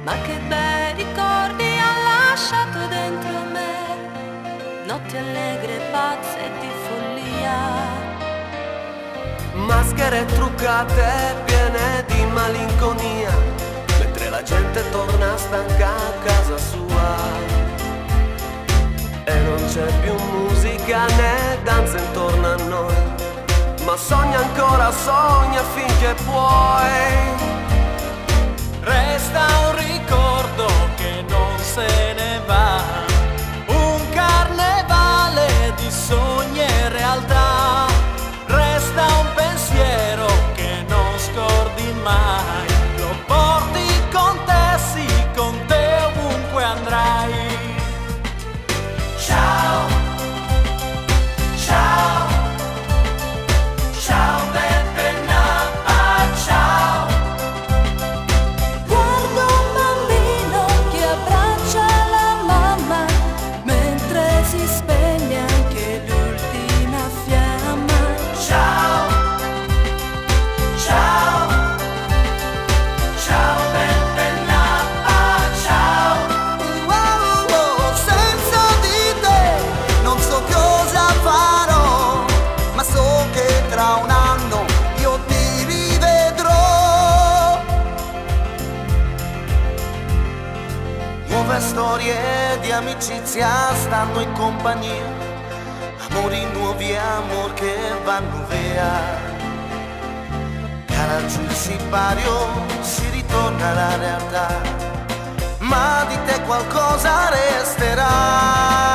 Ma che bei ricordi ha lasciato dentro me, notti allegre, pazze di follia. Maschere truccate piene di malinconia, mentre la gente torna stanca a casa sua. E non c'è più musica né danza intorno a noi, ma sogna ancora, sogna finché puoi. Resta un ricordo che non se ne va, un carnevale di sogni e realtà. Resta un pensiero che non scordi mai, lo porti con te, sì, con te ovunque andrai. Ciao, ciao, ciao Beppe Nappa, ciao. Guardo un bambino che abbraccia la mamma, mentre si spegne anche l'ultima fiamma. Ciao, ciao, ciao Beppe Nappa, ciao. Senza di te non so cosa farò, ma so che tra un anno io ti rivedrò. Nuove storie di amicizia stanno in compagnia, amori nuovi, amor che vanno via. Cala giù il sipario, si ritorna alla realtà, ma di te qualcosa resterà.